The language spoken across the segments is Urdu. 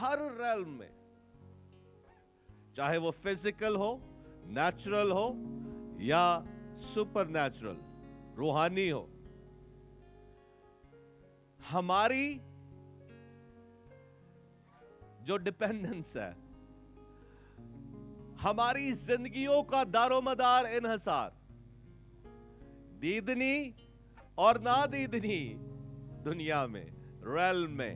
ہر ریلم میں، چاہے وہ فزیکل ہو، نیچرل ہو یا سپر نیچرل، روحانی ہو، ہماری جو ڈیپینڈنس ہے، ہماری زندگیوں کا دار و مدار انحصار دیدنی اور نادیدنی دنیا میں، ریلم میں.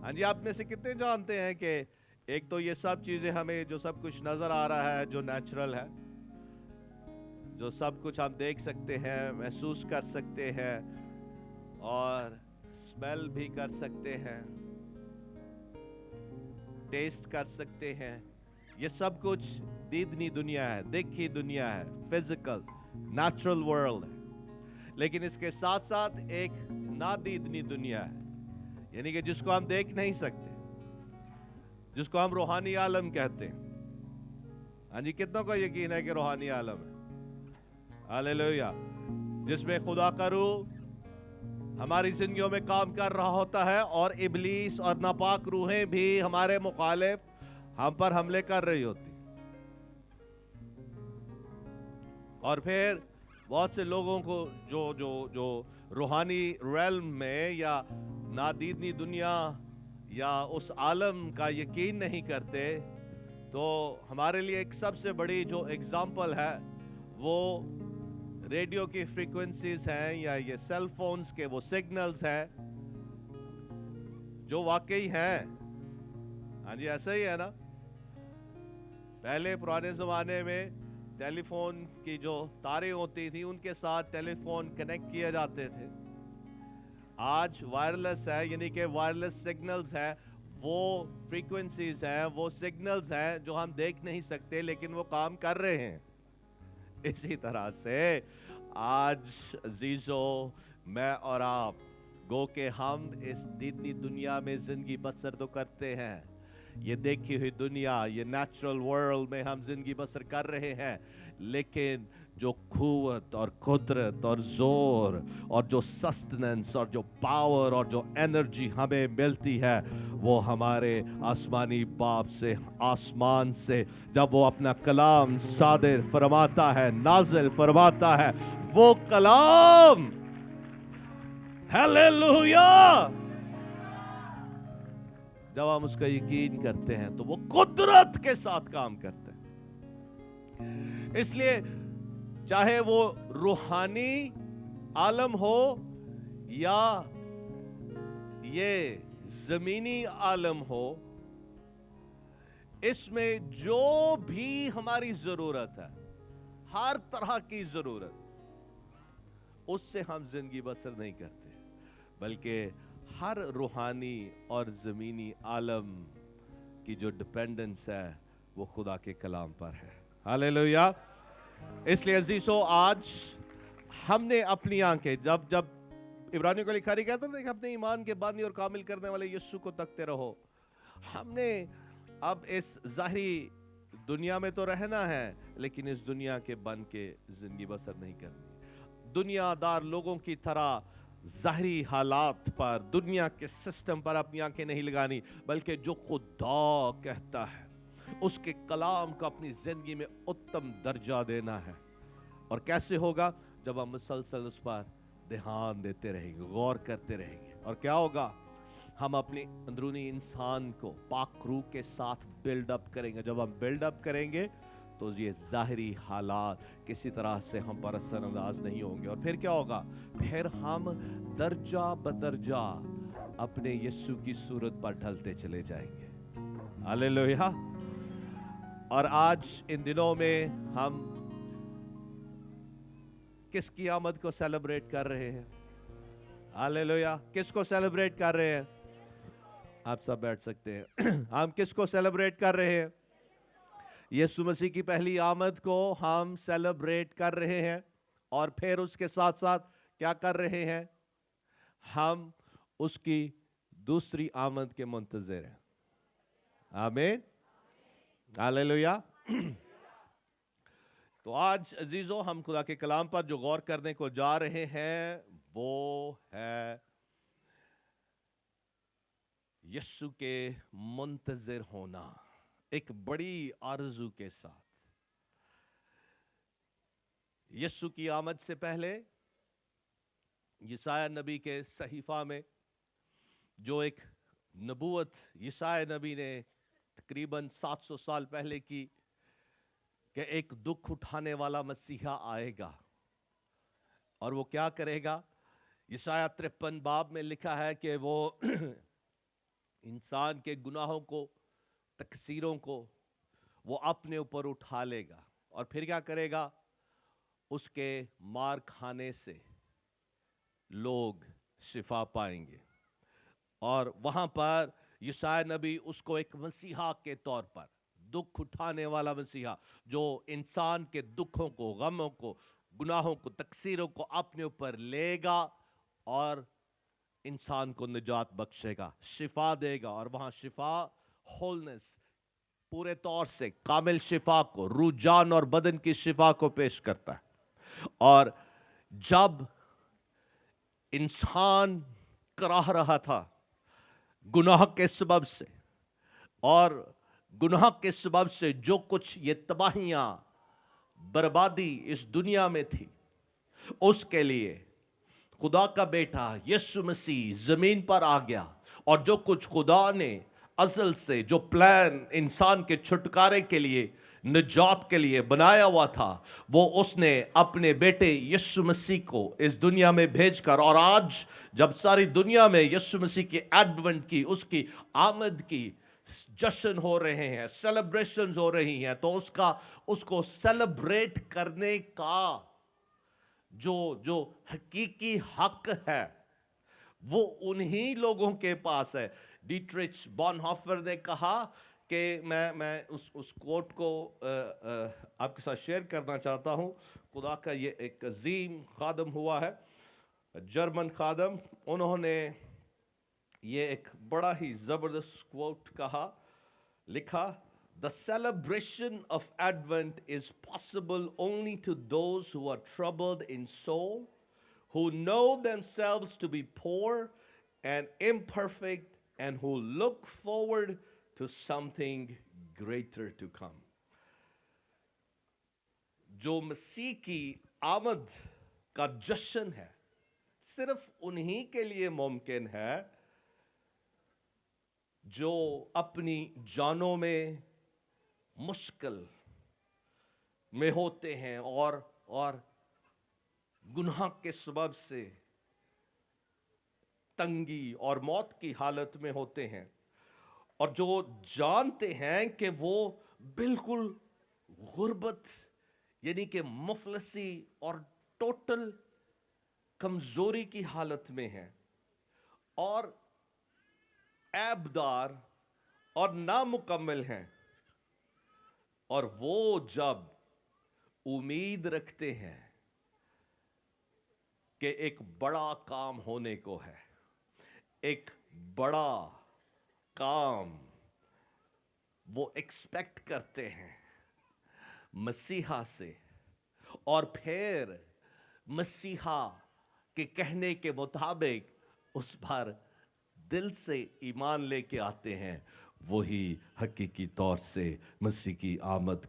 ہاں جی، آپ میں سے کتنے جانتے ہیں کہ ایک تو یہ سب چیزیں ہمیں جو سب کچھ نظر آ رہا ہے، جو نیچرل ہے، جو سب کچھ ہم دیکھ سکتے ہیں، محسوس کر سکتے ہیں اور اسمیل بھی کر سکتے ہیں، ٹیسٹ کر سکتے ہیں، یہ سب کچھ دیدنی دنیا ہے، دیکھی دنیا ہے، فزیکل نیچرل ورلڈ ہے. لیکن اس کے ساتھ ساتھ ایک نادیدنی دنیا ہے، یعنی کہ جس کو ہم دیکھ نہیں سکتے، جس کو ہم روحانی عالم کہتے ہیں. ہاں جی، کتنوں کو یقین ہے کہ روحانی عالم ہے؟ ہاللیلویا. جس میں خدا کا روح ہماری زندگیوں میں کام کر رہا ہوتا ہے اور ابلیس اور ناپاک روحیں بھی ہمارے مخالف ہم پر حملے کر رہی ہوتی. اور پھر بہت سے لوگوں کو جو روحانی ریلم میں یا نادیدنی دنیا یا اس عالم کا یقین نہیں کرتے، تو ہمارے لیے ایک سب سے بڑی جو اگزامپل ہے وہ ریڈیو کی فریکوینسیز ہیں یا یہ سیل فونز کے وہ سگنلز ہیں جو واقعی ہیں. ہاں جی، ایسا ہی ہے نا. پہلے پرانے زمانے میں ٹیلی فون کی جو تاریں ہوتی تھی ان کے ساتھ ٹیلی فون کنیکٹ کیے جاتے تھے. آج وائرلیس ہے، یعنی کہ وائرلیس سگنلز ہے، وہ فریکوینسیز ہیں، وہ سگنلز ہیں جو ہم دیکھ نہیں سکتے لیکن وہ کام کر رہے ہیں. اسی طرح سے آج عزیزو، میں اور آپ گو کہ ہم اس دیدنی دنیا میں زندگی بسر تو کرتے ہیں، یہ دیکھی ہوئی دنیا، یہ نیچرل ورلڈ میں ہم زندگی بسر کر رہے ہیں، لیکن جو قوت اور قدرت اور زور اور جو سسٹننس اور جو پاور اور جو انرجی ہمیں ملتی ہے وہ ہمارے آسمانی باپ سے، آسمان سے، جب وہ اپنا کلام صادر فرماتا ہے، نازل فرماتا ہے، وہ کلام، ہیلیلویا، جب ہم اس کا یقین کرتے ہیں تو وہ قدرت کے ساتھ کام کرتے ہیں. اس لیے چاہے وہ روحانی عالم ہو یا یہ زمینی عالم ہو، اس میں جو بھی ہماری ضرورت ہے، ہر طرح کی ضرورت، اس سے ہم زندگی بسر نہیں کرتے، بلکہ ہر روحانی اور زمینی عالم کی جو ڈیپینڈنس ہے وہ خدا کے کلام پر ہے. ہاللیلویا. اس لیے عزیزو، آج ہم نے اپنی آنکھیں، جب عبرانیوں کو لکھا کہتا ہے کہ اپنے ایمان کے بانی اور کامل کرنے والے یسوع کو تکتے رہو. ہم نے اب اس ظاہری دنیا میں تو رہنا ہے، لیکن اس دنیا کے بن کے زندگی بسر نہیں کرنی. دنیا دار لوگوں کی طرح ظاہری حالات پر، دنیا کے سسٹم پر اپنی آنکھیں نہیں لگانی، بلکہ جو خدا کہتا ہے اس کے کلام کو اپنی زندگی میں اتم درجہ دینا ہے. اور کیسے ہوگا؟ جب ہم مسلسل اس پر دھیان دیتے رہیں گے، غور کرتے رہیں گے. اور کیا ہوگا؟ ہم اپنی اندرونی انسان کو پاک روح کے ساتھ بلڈ اپ کریں گے. جب ہم بلڈ اپ کریں گے تو یہ ظاہری حالات کسی طرح سے ہم پر اثر انداز نہیں ہوں گے. اور پھر کیا ہوگا؟ پھر ہم درجہ بدرجہ اپنے یسوع کی صورت پر ڈھلتے چلے جائیں گے. ہاللیلویا. اور آج ان دنوں میں ہم کس کی آمد کو سیلیبریٹ کر رہے ہیں؟ ہاللیلویا. کس کو سیلیبریٹ کر رہے ہیں؟ آپ سب بیٹھ سکتے ہیں. ہم کس کو سیلیبریٹ کر رہے ہیں؟ یسوع مسیح کی پہلی آمد کو ہم سیلیبریٹ کر رہے ہیں. اور پھر اس کے ساتھ ساتھ کیا کر رہے ہیں؟ ہم اس کی دوسری آمد کے منتظر ہیں. آمین. ہاللیلویا. تو آج عزیزو، ہم خدا کے کلام پر جو غور کرنے کو جا رہے ہیں وہ ہے یسوع کے منتظر ہونا ایک بڑی آرزو کے ساتھ. یسوع کی آمد سے پہلے یسایہ نبی کے صحیفہ میں جو ایک نبوت یسایہ نبی نے تقریباً 700 سال پہلے کی کہ ایک دکھ اٹھانے والا مسیحا آئے گا اور وہ کیا کرے گا. یسایہ 53 باب میں لکھا ہے کہ وہ انسان کے گناہوں کو تقصیروں کو وہ اپنے اوپر اٹھا لے گا اور پھر کیا کرے گا. اس کے مار کھانے سے لوگ شفا پائیں گے اور وہاں پر یسایہ نبی اس کو ایک مسیحا کے طور پر دکھ اٹھانے والا مسیحا جو انسان کے دکھوں کو غموں کو گناہوں کو تقصیروں کو اپنے اوپر لے گا اور انسان کو نجات بخشے گا شفا دے گا. اور وہاں شفا ہولنس پورے طور سے کامل شفا کو روح جان اور بدن کی شفا کو پیش کرتا ہے. اور جب انسان کراہ رہا تھا گناہ کے سبب سے اور گناہ کے سبب سے جو کچھ یہ تباہیاں بربادی اس دنیا میں تھی اس کے لیے خدا کا بیٹا یسوع مسیح زمین پر آ گیا اور جو کچھ خدا نے ازل سے جو پلان انسان کے چھٹکارے کے لیے نجات کے لیے بنایا ہوا تھا وہ اس نے اپنے بیٹے یسوع مسیح کو اس دنیا میں بھیج کر. اور آج جب ساری دنیا میں یسوع مسیح کی ایڈونٹ کی اس کی آمد کی جشن ہو رہے ہیں سیلیبریشنز ہو رہی ہیں تو اس کو سیلیبریٹ کرنے کا جو حقیقی حق ہے وہ انہی لوگوں کے پاس ہے. ڈیٹرچ بونہوفر نے کہا کہ میں اس کوٹ کو آپ کے ساتھ شیئر کرنا چاہتا ہوں. خدا کا یہ ایک عظیم خادم ہوا ہے جرمن خادم, انہوں نے یہ ایک بڑا ہی زبردست کوٹ کہا لکھا The celebration of Advent is possible only to those who are troubled in soul, who know themselves to be poor and imperfect, and who look forward to something greater to come. جو مسیح کی آمد کا جشن ہے صرف انہی کے لیے ممکن ہے جو اپنی جانوں میں مشکل میں ہوتے ہیں اور گناہ کے سبب سے تنگی اور موت کی حالت میں ہوتے ہیں اور جو جانتے ہیں کہ وہ بالکل غربت یعنی کہ مفلسی اور ٹوٹل کمزوری کی حالت میں ہیں اور عیبدار اور نامکمل ہیں. اور وہ جب امید رکھتے ہیں کہ ایک بڑا کام ہونے کو ہے, ایک بڑا کام وہ ایکسپیکٹ کرتے ہیں مسیحا سے, اور پھر مسیحا کے کہنے کے مطابق اس پر دل سے ایمان لے کے آتے ہیں, وہی حقیقی طور سے مسیح کی آمد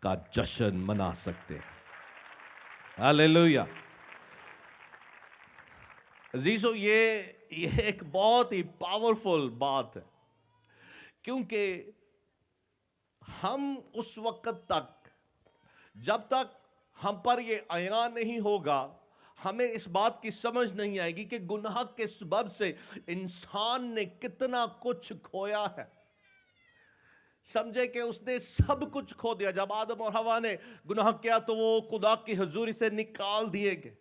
کا جشن منا سکتے ہیں. ہاللیلویا. عزیزو یہ ایک بہت ہی پاورفل بات ہے کیونکہ ہم اس وقت تک جب تک ہم پر یہ عیاں نہیں ہوگا ہمیں اس بات کی سمجھ نہیں آئے گی کہ گناہ کے سبب سے انسان نے کتنا کچھ کھویا ہے. سمجھے کہ اس نے سب کچھ کھو دیا. جب آدم اور حوا نے گناہ کیا تو وہ خدا کی حضوری سے نکال دیے گئے,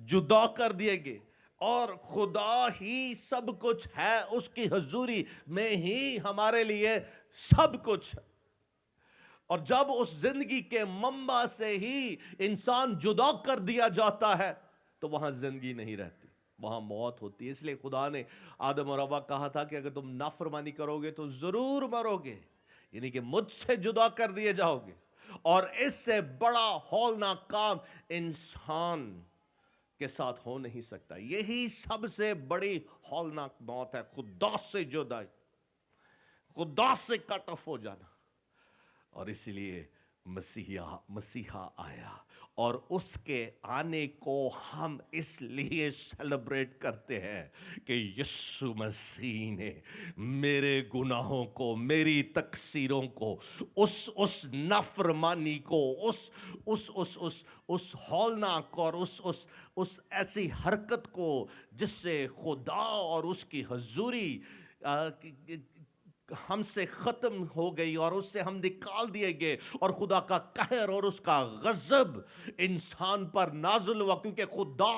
جدا کر دیے گئے, اور خدا ہی سب کچھ ہے, اس کی حضوری میں ہی ہمارے لیے سب کچھ ہے. اور جب اس زندگی کے منبع سے ہی انسان جدا کر دیا جاتا ہے تو وہاں زندگی نہیں رہتی, وہاں موت ہوتی ہے. اس لیے خدا نے آدم اور حوا کہا تھا کہ اگر تم نافرمانی کرو گے تو ضرور مرو گے, یعنی کہ مجھ سے جدا کر دیے جاؤ گے. اور اس سے بڑا ہولناک کام انسان کے ساتھ ہو نہیں سکتا. یہی سب سے بڑی ہولناک موت ہے, خدا سے جدائی, خدا سے کٹ آف ہو جانا. اور اسی لیے مسیحا آیا, اور اس کے آنے کو ہم اس لیے سیلیبریٹ کرتے ہیں کہ یسوع مسیح نے میرے گناہوں کو, میری تقصیروں کو, اس نافرمانی کو, اس ہولناک اور اس ایسی حرکت کو جس سے خدا اور اس کی حضوری ہم سے ختم ہو گئی اور اس سے ہم نکال دیے گئے, اور خدا کا قہر اور اس کا غضب انسان پر نازل ہوا, کیونکہ خدا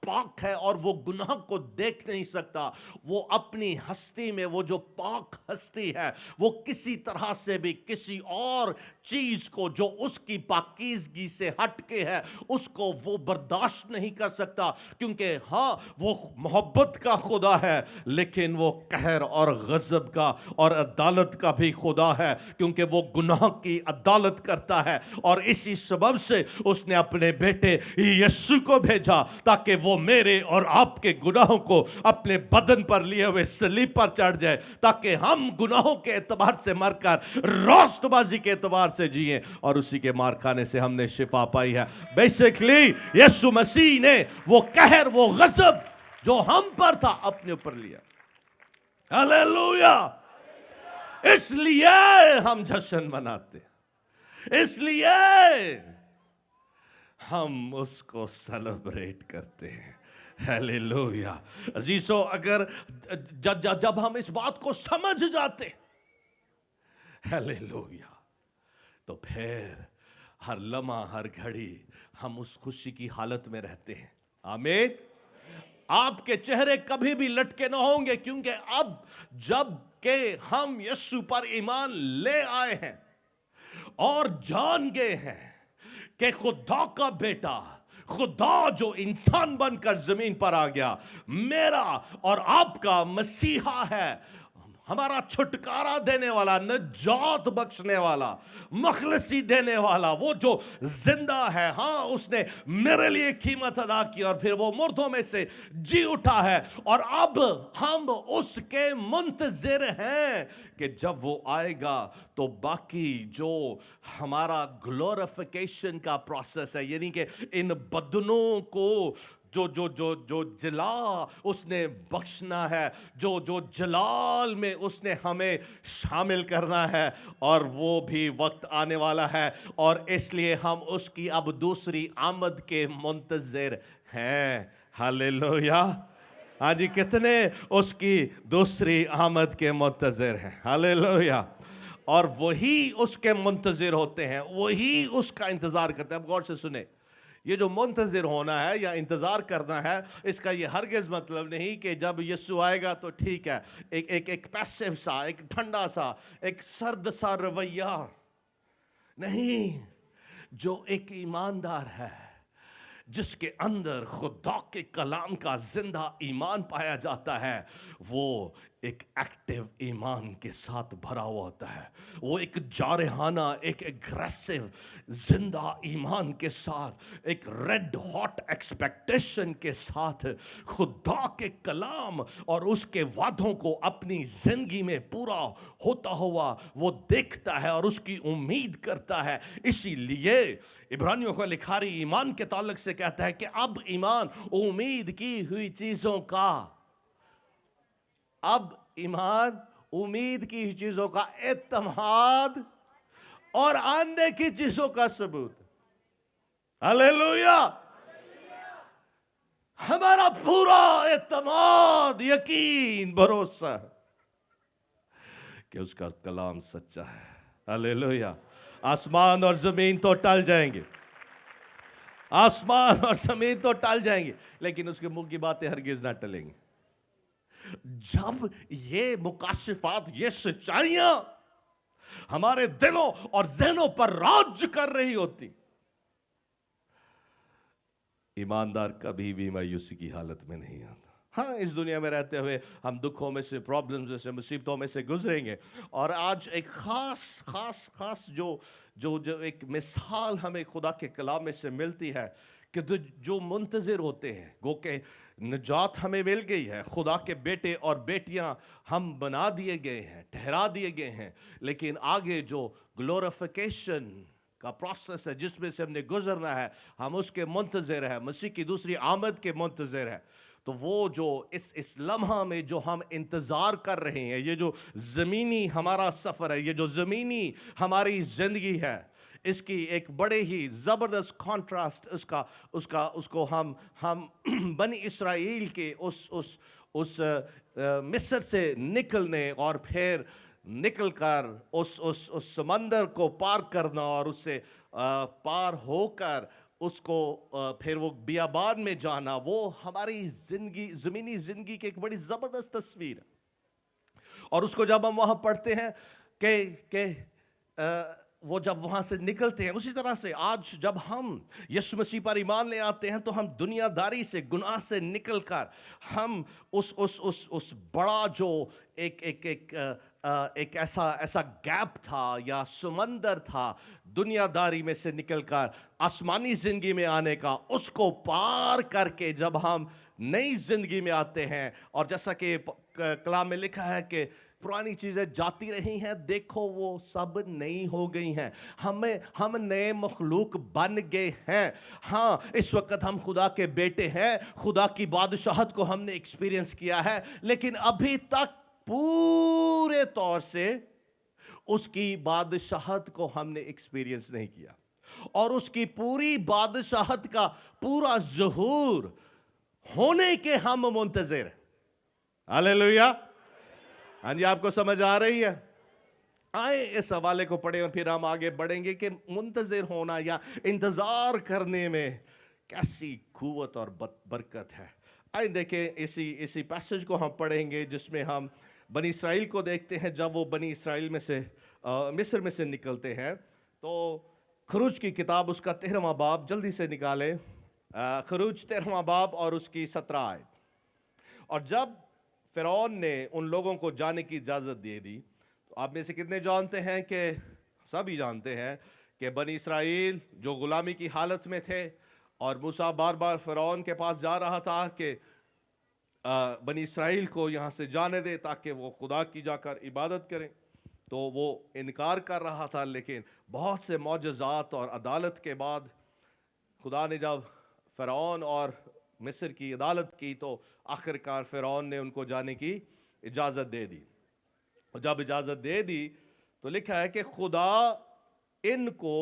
پاک ہے اور وہ گناہ کو دیکھ نہیں سکتا. وہ اپنی ہستی میں, وہ جو پاک ہستی ہے, وہ کسی طرح سے بھی کسی اور چیز کو جو اس کی پاکیزگی سے ہٹ کے ہے اس کو وہ برداشت نہیں کر سکتا, کیونکہ ہاں وہ محبت کا خدا ہے لیکن وہ قہر اور غضب کا اور عدالت کا بھی خدا ہے, کیونکہ وہ گناہ کی عدالت کرتا ہے. اور اسی سبب سے اس نے اپنے بیٹے یسوع کو بھیجا تاکہ وہ میرے اور آپ کے گناہوں کو اپنے بدن پر لیے ہوئے صلیب پر چڑھ جائے, تاکہ ہم گناہوں کے اعتبار سے مر کر راست بازی کے اعتبار سے جئیں, اور اسی کے مار کھانے سے ہم نے شفا پائی ہے. بیسیکلی یسوع مسیح نے وہ قہر, وہ غضب جو ہم پر تھا اپنے اوپر لیا. ہلیلویا. اس لیے ہم جشن مناتے, اس لیے ہم اس کو سیلیبریٹ کرتے ہیں. ہیلیلویا. عزیزو, اگر جب ہم اس بات کو سمجھ جاتے, ہیلیلویا, تو پھر ہر لمحہ, ہر گھڑی ہم اس خوشی کی حالت میں رہتے ہیں. آمین. آپ کے چہرے کبھی بھی لٹکے نہ ہوں گے, کیونکہ اب جب کہ ہم یسوع پر ایمان لے آئے ہیں اور جان گئے ہیں کہ خدا کا بیٹا, خدا جو انسان بن کر زمین پر آ گیا, میرا اور آپ کا مسیحا ہے, ہمارا چھٹکارا دینے والا, نجات بخشنے والا, مخلصی دینے والا, وہ جو زندہ ہے. ہاں, اس نے میرے لیے قیمت ادا کی اور پھر وہ مردوں میں سے جی اٹھا ہے, اور اب ہم اس کے منتظر ہیں کہ جب وہ آئے گا تو باقی جو ہمارا گلوریفیکیشن کا پروسیس ہے, یعنی کہ ان بدنوں کو جو جلا اس نے بخشنا ہے, جو جلال میں اس نے ہمیں شامل کرنا ہے, اور وہ بھی وقت آنے والا ہے, اور اس لیے ہم اس کی اب دوسری آمد کے منتظر ہیں. ہلیلویا. ہاں جی, کتنے اس کی دوسری آمد کے منتظر ہیں. ہلیلویا. اور وہی اس کے منتظر ہوتے ہیں, وہی اس کا انتظار کرتے ہیں. اب غور سے سنیں, یہ جو منتظر ہونا ہے یا انتظار کرنا ہے, اس کا یہ ہرگز مطلب نہیں کہ جب یسوع آئے گا تو ٹھیک ہے, ایک پیسیو سا, ایک ٹھنڈا سا, ایک سرد سا رویہ نہیں. جو ایک ایماندار ہے, جس کے اندر خدا کے کلام کا زندہ ایمان پایا جاتا ہے, وہ ایک ایکٹیو ایمان کے ساتھ بھرا ہوا ہوتا ہے. وہ ایک جارحانہ, ایک اگریسو زندہ ایمان کے ساتھ, ایک ریڈ ہاٹ ایکسپیکٹیشن کے ساتھ خدا کے کلام اور اس کے وعدوں کو اپنی زندگی میں پورا ہوتا ہوا وہ دیکھتا ہے اور اس کی امید کرتا ہے. اسی لیے عبرانیوں کو لکھاری ایمان کے تعلق سے کہتا ہے کہ اب ایمان امید کی ہوئی چیزوں کا, اب ایمان امید کی چیزوں کا اعتماد اور آندے کی چیزوں کا ثبوت. ہلیلویا. ہمارا پورا اعتماد, یقین, بھروسہ کہ اس کا کلام سچا ہے. ہلیلویا. آسمان اور زمین تو ٹل جائیں گے, آسمان اور زمین تو ٹل جائیں گے, لیکن اس کے منہ کی باتیں ہرگز نہ ٹلیں گی. جب یہ مکاشفات, یہ سچائیاں ہمارے دلوں اور ذہنوں پر راج کر رہی ہوتی, ایماندار کبھی بھی مایوسی کی حالت میں نہیں آتا. ہاں, اس دنیا میں رہتے ہوئے ہم دکھوں میں سے, پرابلمز میں سے, مصیبتوں میں سے گزریں گے, اور آج ایک خاص جو ایک مثال ہمیں خدا کے کلام میں سے ملتی ہے کہ جو منتظر ہوتے ہیں، گو کہ نجات ہمیں مل گئی ہے، خدا کے بیٹے اور بیٹیاں ہم بنا دیے گئے ہیں، ٹھہرا دیے گئے ہیں، لیکن آگے جو گلوریفیکیشن کا پروسیس ہے جس میں سے ہم نے گزرنا ہے، ہم اس کے منتظر ہیں، مسیح کی دوسری آمد کے منتظر ہیں. تو وہ جو اس لمحہ میں جو ہم انتظار کر رہے ہیں، یہ جو زمینی ہمارا سفر ہے، یہ جو زمینی ہماری زندگی ہے، اس کی ایک بڑے ہی زبردست کانٹراسٹ اس کو ہم بنی اسرائیل کے اس مصر سے نکلنے اور پھر نکل کر اس سمندر کو پار کرنا اور اس سے پار ہو کر اس کو پھر وہ بیابان میں جانا، وہ ہماری زمینی زندگی کی ایک بڑی زبردست تصویر ہے. اور اس کو جب ہم وہاں پڑھتے ہیں کہ وہ جب وہاں سے نکلتے ہیں، اسی طرح سے آج جب ہم یسوع مسیح پر ایمان لے آتے ہیں تو ہم دنیا داری سے، گناہ سے نکل کر ہم اس بڑا جو ایک ایسا گیپ تھا یا سمندر تھا دنیا داری میں سے نکل کر آسمانی زندگی میں آنے کا، اس کو پار کر کے جب ہم نئی زندگی میں آتے ہیں، اور جیسا کہ کلام میں لکھا ہے کہ پرانی چیزیں جاتی رہی ہیں، دیکھو وہ سب نئی ہو گئی ہیں، ہم نئے مخلوق بن گئے ہیں. ہاں، اس وقت ہم خدا کے بیٹے ہیں، خدا کی بادشاہت کو ہم نے ایکسپیرینس کیا ہے، لیکن ابھی تک پورے طور سے اس کی بادشاہت کو ہم نے ایکسپیرینس نہیں کیا، اور اس کی پوری بادشاہت کا پورا ظہور ہونے کے ہم منتظر ہیں. ہاللیلویا. ہاں جی، آپ کو سمجھ آ رہی ہے؟ آئے اس حوالے کو پڑھیں اور پھر ہم آگے بڑھیں گے کہ منتظر ہونا یا انتظار کرنے میں کیسی قوت اور برکت ہے. آئے دیکھیں اسی پیسج کو ہم پڑھیں گے جس میں ہم بنی اسرائیل کو دیکھتے ہیں جب وہ بنی اسرائیل میں سے مصر میں سے نکلتے ہیں. تو خروج کی کتاب اس کا 13واں باب جلدی سے نکالیں. خروج 13واں باب اور اس کی 17 آیت. اور جب فرعون نے ان لوگوں کو جانے کی اجازت دے دی، تو آپ میں سے کتنے جانتے ہیں کہ سبھی جانتے ہیں کہ بنی اسرائیل جو غلامی کی حالت میں تھے، اور موسیٰ بار بار فرعون کے پاس جا رہا تھا کہ بنی اسرائیل کو یہاں سے جانے دے تاکہ وہ خدا کی جا کر عبادت کریں، تو وہ انکار کر رہا تھا. لیکن بہت سے معجزات اور عدالت کے بعد خدا نے جب فرعون اور مصر کی عدالت کی تو آخرکار فرعون نے ان کو جانے کی اجازت دے دی. اور جب اجازت دے دی تو لکھا ہے کہ خدا ان کو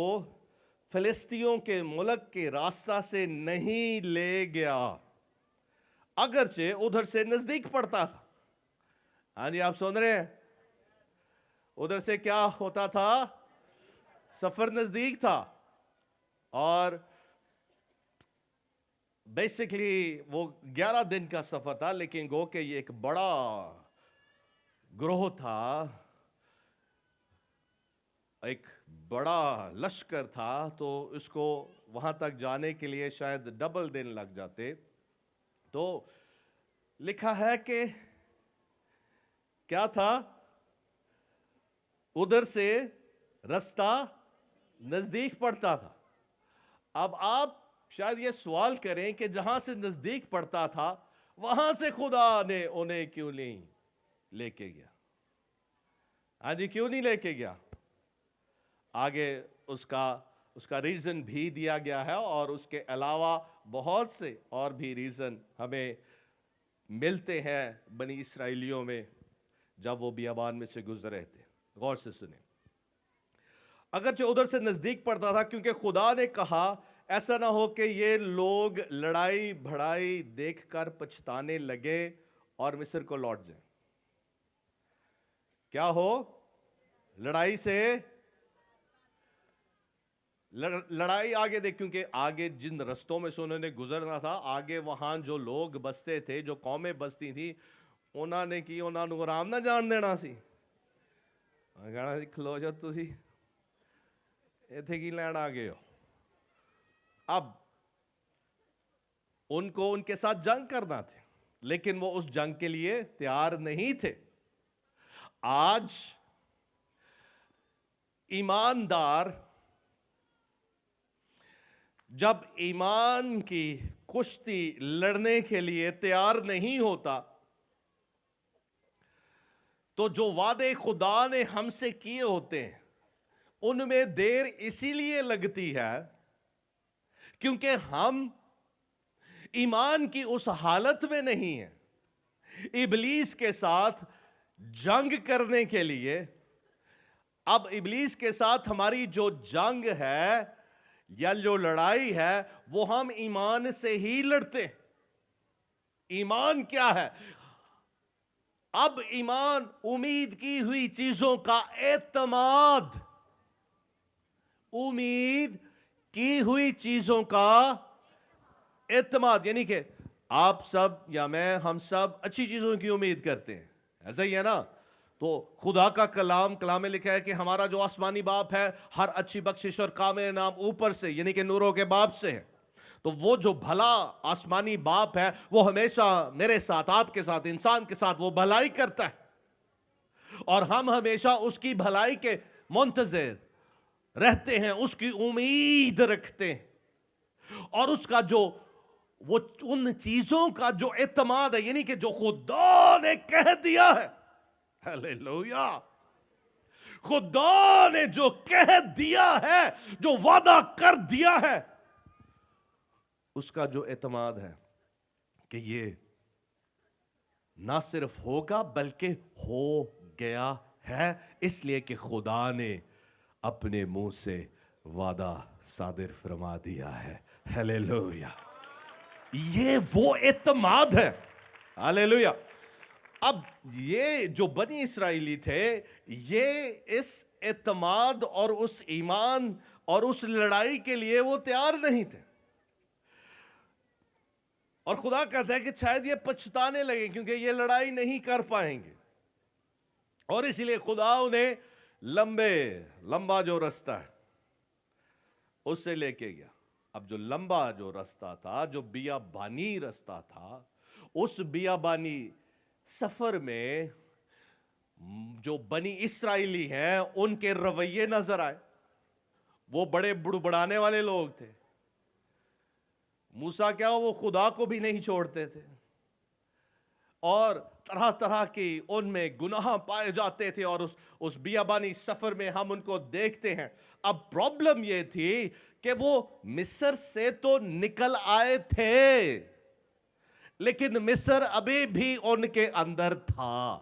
فلسطینیوں کے ملک کے راستہ سے نہیں لے گیا، اگرچہ ادھر سے نزدیک پڑتا تھا. ہاں جی، آپ سن رہے ہیں؟ ادھر سے کیا ہوتا تھا؟ سفر نزدیک تھا، اور بیسیکلی وہ 11 دن کا سفر تھا، لیکن گو کہ یہ ایک بڑا گروہ تھا، ایک بڑا لشکر تھا، تو اس کو وہاں تک جانے کے لیے شاید ڈبل دن لگ جاتے. تو لکھا ہے کہ کیا تھا؟ ادھر سے رستہ نزدیک پڑتا تھا. اب آپ شاید یہ سوال کریں کہ جہاں سے نزدیک پڑتا تھا وہاں سے خدا نے انہیں کیوں نہیں لے کے گیا؟ ہاں جی، کیوں نہیں لے کے گیا؟ آگے اس کا ریزن بھی دیا گیا ہے، اور اس کے علاوہ بہت سے اور بھی ریزن ہمیں ملتے ہیں بنی اسرائیلیوں میں جب وہ بیابان میں سے گزرے تھے. غور سے سنیں. اگرچہ ادھر سے نزدیک پڑتا تھا کیونکہ خدا نے کہا ایسا نہ ہو کہ یہ لوگ لڑائی بھڑائی دیکھ کر پچھتانے لگے اور مصر کو لوٹ جائیں. کیا ہو؟ لڑائی سے لڑائی آگے دیکھ، کیونکہ آگے جن رستوں میں سے انہوں نے گزرنا تھا، آگے وہاں جو لوگ بستے تھے، جو قومیں بستی تھی، انہوں نے کی انہوں نے آرام نہ جان دینا سی. کہنا سی کھلو جا تسی ایتھے کی لین آ گئے ہو. اب ان کو ان کے ساتھ جنگ کرنا تھے، لیکن وہ اس جنگ کے لیے تیار نہیں تھے. آج ایماندار جب ایمان کی کشتی لڑنے کے لیے تیار نہیں ہوتا تو جو وعدے خدا نے ہم سے کیے ہوتے ہیں ان میں دیر اسی لیے لگتی ہے کیونکہ ہم ایمان کی اس حالت میں نہیں ہیں۔ ابلیس کے ساتھ جنگ کرنے کے لیے، اب ابلیس کے ساتھ ہماری جو جنگ ہے یا جو لڑائی ہے وہ ہم ایمان سے ہی لڑتے ہیں۔ ایمان کیا ہے؟ اب ایمان امید کی ہوئی چیزوں کا اعتماد، امید کی ہوئی چیزوں کا اعتماد، یعنی کہ آپ سب یا میں، ہم سب اچھی چیزوں کی امید کرتے ہیں، ایسا ہی ہے نا؟ تو خدا کا کلام میں لکھا ہے کہ ہمارا جو آسمانی باپ ہے ہر اچھی بخشش اور کامل انعام اوپر سے، یعنی کہ نوروں کے باپ سے ہے۔ تو وہ جو بھلا آسمانی باپ ہے وہ ہمیشہ میرے ساتھ، آپ کے ساتھ، انسان کے ساتھ وہ بھلائی کرتا ہے، اور ہم ہمیشہ اس کی بھلائی کے منتظر رہتے ہیں، اس کی امید رکھتے ہیں، اور اس کا جو وہ ان چیزوں کا جو اعتماد ہے، یعنی کہ جو خدا نے کہہ دیا ہے، ہیلیلویا، خدا نے جو کہہ دیا ہے، جو وعدہ کر دیا ہے، اس کا جو اعتماد ہے کہ یہ نہ صرف ہوگا بلکہ ہو گیا ہے، اس لیے کہ خدا نے اپنے منہ سے وعدہ صادر فرما دیا ہے۔ ہیلیلویا، یہ وہ اعتماد ہے۔ ہیلیلویا۔ اب یہ جو بنی اسرائیلی تھے، یہ اس اعتماد اور اس ایمان اور اس لڑائی کے لیے وہ تیار نہیں تھے، اور خدا کہتا ہے کہ شاید یہ پچھتانے لگے کیونکہ یہ لڑائی نہیں کر پائیں گے، اور اسی لیے خدا انہیں لمبا جو رستہ ہے اس سے لے کے گیا۔ اب جو لمبا جو رستہ تھا، جو بیابانی رستہ تھا، اس بیابانی سفر میں جو بنی اسرائیلی ہیں ان کے رویے نظر آئے۔ وہ بڑے بڑبڑانے والے لوگ تھے۔ موسیٰ کیا وہ خدا کو بھی نہیں چھوڑتے تھے، اور طرح طرح کی ان میں گناہ پائے جاتے تھے، اور اس بیابانی سفر میں ہم ان کو دیکھتے ہیں۔ اب پرابلم یہ تھی کہ وہ مصر سے تو نکل آئے تھے، لیکن مصر ابھی بھی ان کے اندر تھا۔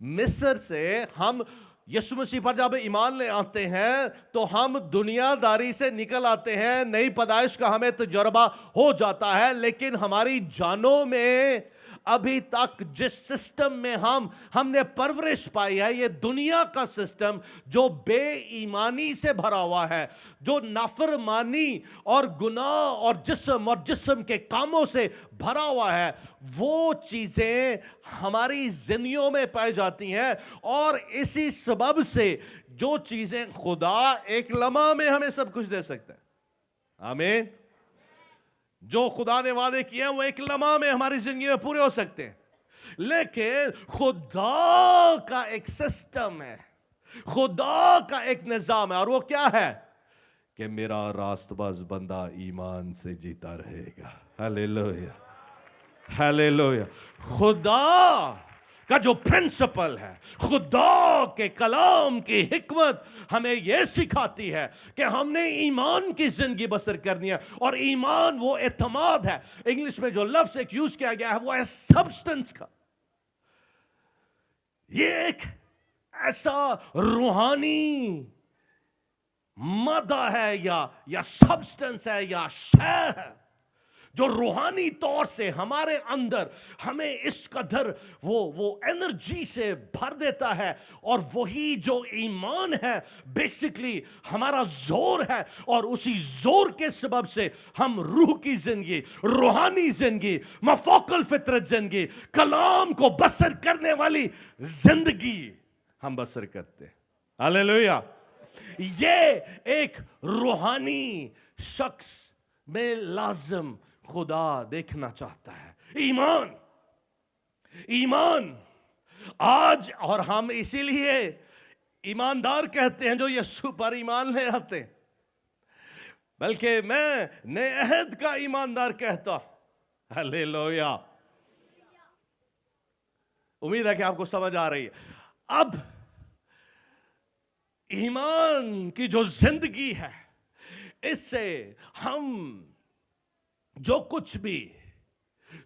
مصر سے ہم یسوع مسیح پر جب ایمان لے آتے ہیں تو ہم دنیا داری سے نکل آتے ہیں، نئی پیدائش کا ہمیں تجربہ ہو جاتا ہے، لیکن ہماری جانوں میں ابھی تک جس سسٹم میں ہم نے پرورش پائی ہے، یہ دنیا کا سسٹم جو بے ایمانی سے بھرا ہوا ہے، جو نافرمانی اور گناہ اور جسم کے کاموں سے بھرا ہوا ہے، وہ چیزیں ہماری زندگیوں میں پائی جاتی ہیں، اور اسی سبب سے جو چیزیں خدا ایک لمحہ میں ہمیں سب کچھ دے سکتا ہے، آمین، جو خدا نے وعدے کیے ہیں وہ ایک لمحہ میں ہماری زندگی میں پورے ہو سکتے ہیں، لیکن خدا کا ایک سسٹم ہے، خدا کا ایک نظام ہے، اور وہ کیا ہے کہ میرا راست باز بندہ ایمان سے جیتا رہے گا۔ Hallelujah, hallelujah. خدا کا جو پرنسپل ہے، خدا کے کلام کی حکمت ہمیں یہ سکھاتی ہے کہ ہم نے ایمان کی زندگی بسر کرنی ہے، اور ایمان وہ اعتماد ہے۔ انگلش میں جو لفظ ایک یوز کیا گیا ہے وہ ہے سبسٹنس کا۔ یہ ایک ایسا روحانی مادہ ہے یا سبسٹنس ہے یا شے ہے جو روحانی طور سے ہمارے اندر ہمیں اس قدر وہ انرجی سے بھر دیتا ہے، اور وہی جو ایمان ہے بیسیکلی ہمارا زور ہے، اور اسی زور کے سبب سے ہم روح کی زندگی، روحانی زندگی، مافوق الفطرت زندگی، کلام کو بسر کرنے والی زندگی ہم بسر کرتے ہیں۔ ہیلیلویا۔ یہ ایک روحانی شخص میں لازم خدا دیکھنا چاہتا ہے۔ ایمان آج، اور ہم اسی لیے ایماندار کہتے ہیں جو یسوع پر ایمان لے آتے ہیں۔ بلکہ میں نئے عہد کا ایماندار کہتا ہوں. ہلیلویا. امید ہے کہ آپ کو سمجھ آ رہی ہے. اب ایمان کی جو زندگی ہے، اس سے ہم جو کچھ بھی